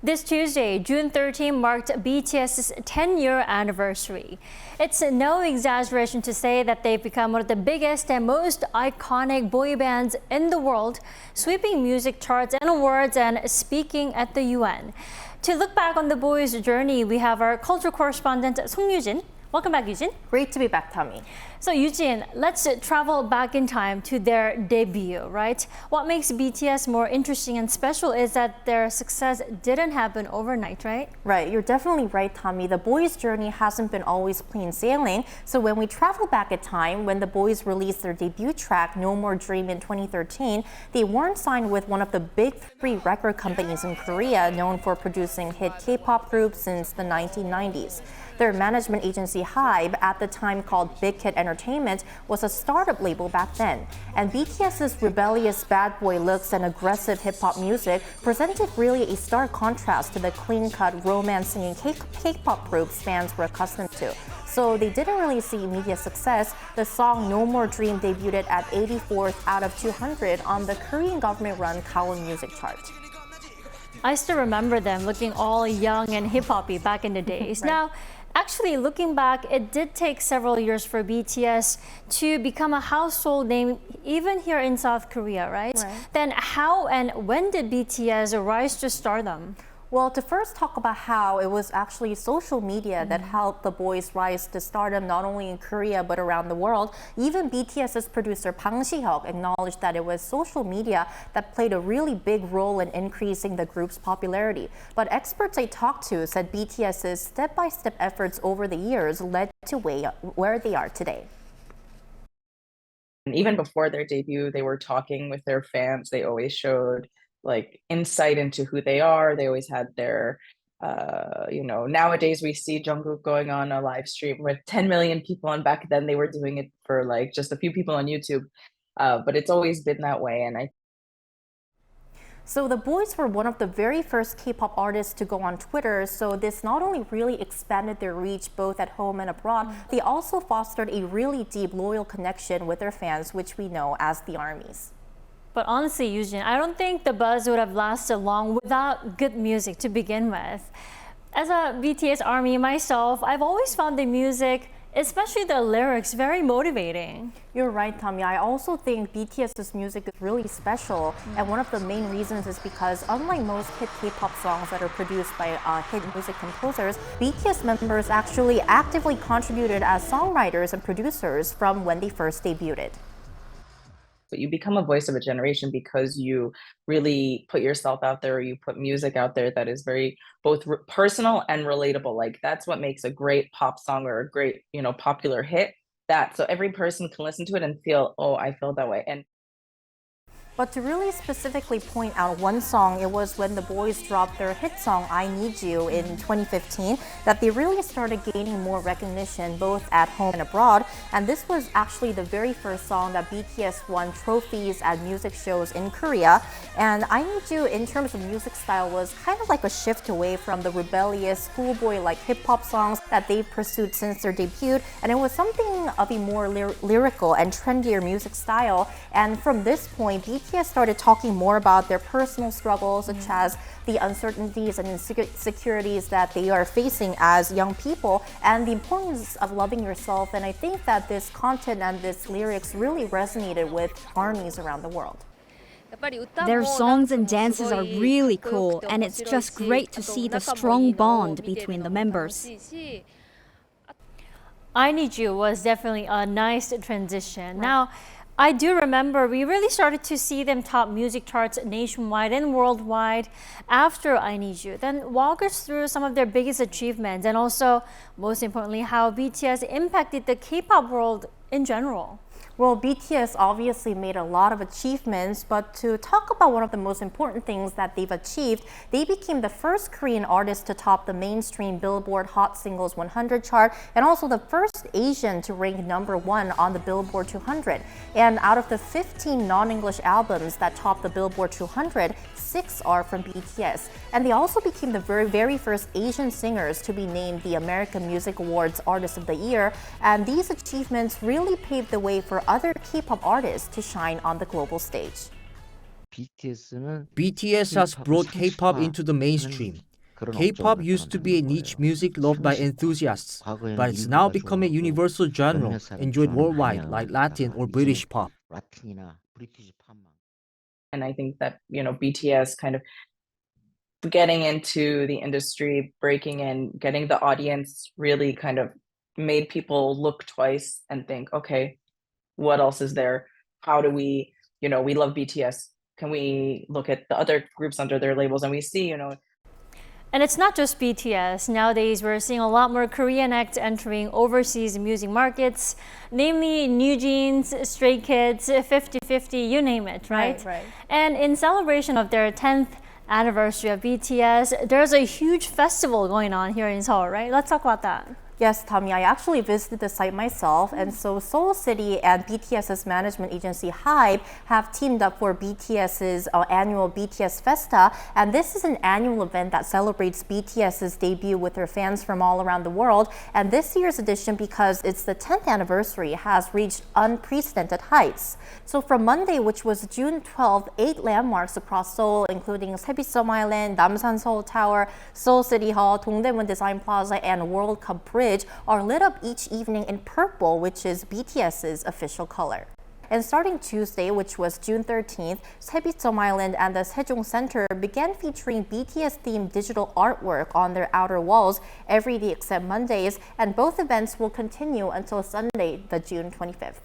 This Tuesday, June 13, marked BTS's 10-year anniversary. It's no exaggeration to say that they've become one of the biggest and most iconic boy bands in the world, sweeping music charts and awards and speaking at the UN. To look back on the boys' journey, we have our culture correspondent, Song Yoo-jin. Welcome back, Yoo-jin. Great to be back, Dami. So, Yoo-jin, let's travel back in time to their debut, right? What makes BTS more interesting and special is that their success didn't happen overnight, right? Right, you're definitely right, Dami. The boys' journey hasn't been always plain sailing. So when we travel back in time, when the boys released their debut track, No More Dream in 2013, they weren't signed with one of the big three record companies in Korea, known for producing hit K-pop groups since the 1990s. Their management agency HYBE, at the time called Big Hit Entertainment, was a startup label back then. And BTS's rebellious bad boy looks and aggressive hip-hop music presented really a stark contrast to the clean-cut romance-singing K-pop groups fans were accustomed to. So they didn't really see immediate success. The song No More Dream debuted at 84th out of 200 on the Korean government-run Kawon Music chart. I still remember them looking all young and hip-hoppy back in the days. Right. Now, actually, looking back, it did take several years for BTS to become a household name, even here in South Korea, right? Then how and when did BTS rise to stardom? Well, to first talk about how it was actually social media that helped the boys rise to stardom, not only in Korea but around the world. Even BTS's producer Bang Si-hyuk acknowledged that it was social media that played a really big role in increasing the group's popularity. But experts I talked to said BTS's step-by-step efforts over the years led to where they are today. And even before their debut, they were talking with their fans. They always showed like insight into who they are. They always had their, nowadays we see Jungkook going on a live stream with 10 million people, and back then they were doing it for like just a few people on YouTube. But it's always been that way. So the boys were one of the very first K-pop artists to go on Twitter, so this not only really expanded their reach both at home and abroad, they also fostered a really deep, loyal connection with their fans, which we know as the ARMYs. But honestly, Yoo-jin, I don't think the buzz would have lasted long without good music to begin with. As a BTS ARMY myself, I've always found the music, especially the lyrics, very motivating. You're right, Dami. I also think BTS's music is really special, and one of the main reasons is because unlike most hit K-pop songs that are produced by hit music composers, BTS members actually actively contributed as songwriters and producers from when they first debuted. But you become a voice of a generation because you really put yourself out there, you put music out there that is very both personal and relatable. Like that's what makes a great pop song or a great, popular hit. So every person can listen to it and feel, oh, I feel that way. But to really specifically point out one song, it was when the boys dropped their hit song, I Need You, in 2015, that they really started gaining more recognition both at home and abroad. And this was actually the very first song that BTS won trophies at music shows in Korea. And I Need You, in terms of music style, was kind of like a shift away from the rebellious, schoolboy-like hip-hop songs that they've pursued since their debut. And it was something of a more lyrical and trendier music style. And from this point, BTS started talking more about their personal struggles, such as the uncertainties and insecurities that they are facing as young people, and the importance of loving yourself. And I think that this content and this lyrics really resonated with ARMYs around the world. Their songs and dances are really cool, and it's just great to see the strong bond between the members. I Need You was definitely a nice transition. Now, I do remember we really started to see them top music charts nationwide and worldwide after I Need You. Then walk us through some of their biggest achievements and also, most importantly, how BTS impacted the K-pop world in general. Well, BTS obviously made a lot of achievements, but to talk about one of the most important things that they've achieved, they became the first Korean artist to top the mainstream Billboard Hot Singles 100 chart, and also the first Asian to rank #1 on the Billboard 200. And out of the 15 non-English albums that topped the Billboard 200, 6 are from BTS. And they also became the very first Asian singers to be named the American Music Awards Artist of the Year. And these achievements really paved the way for other K-pop artists to shine on the global stage. BTS has brought K-pop into the mainstream. K-pop used to be a niche music loved by enthusiasts, but it's now become a universal genre enjoyed worldwide like Latin or British pop. And I think that, BTS kind of getting into the industry, breaking in, getting the audience really kind of made people look twice and think, okay, what else is there? How do we, we love BTS. Can we look at the other groups under their labels? And we see, And it's not just BTS. Nowadays, we're seeing a lot more Korean acts entering overseas music markets, namely New Jeans, Stray Kids, 50-50, you name it, right? Right. And in celebration of their 10th anniversary of BTS, there's a huge festival going on here in Seoul, right? Let's talk about that. Yes, Dami, I actually visited the site myself, and so Seoul City and BTS's management agency HYBE have teamed up for BTS's annual BTS Festa, and this is an annual event that celebrates BTS's debut with their fans from all around the world. And this year's edition, because it's the 10th anniversary, has reached unprecedented heights. So from Monday, which was June 12th, 8 landmarks across Seoul, including Seoul Island, Namsan Seoul Tower, Seoul City Hall, Dongdaemun Design Plaza, and World Cup Bridge are lit up each evening in purple, which is BTS's official color. And starting Tuesday, which was June 13th, Seoul Island and the Sejong Center began featuring BTS-themed digital artwork on their outer walls every day except Mondays, and both events will continue until Sunday, the June 25th.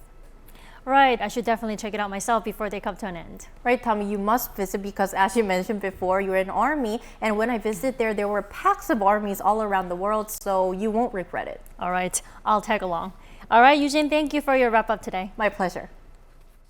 Right, I should definitely check it out myself before they come to an end. Right, Tommy, you must visit because, as you mentioned before, you're in Army, and when I visited there were packs of armies all around the world, so you won't regret it. All right, I'll tag along. All right, Yoo-jin, thank you for your wrap-up today. My pleasure.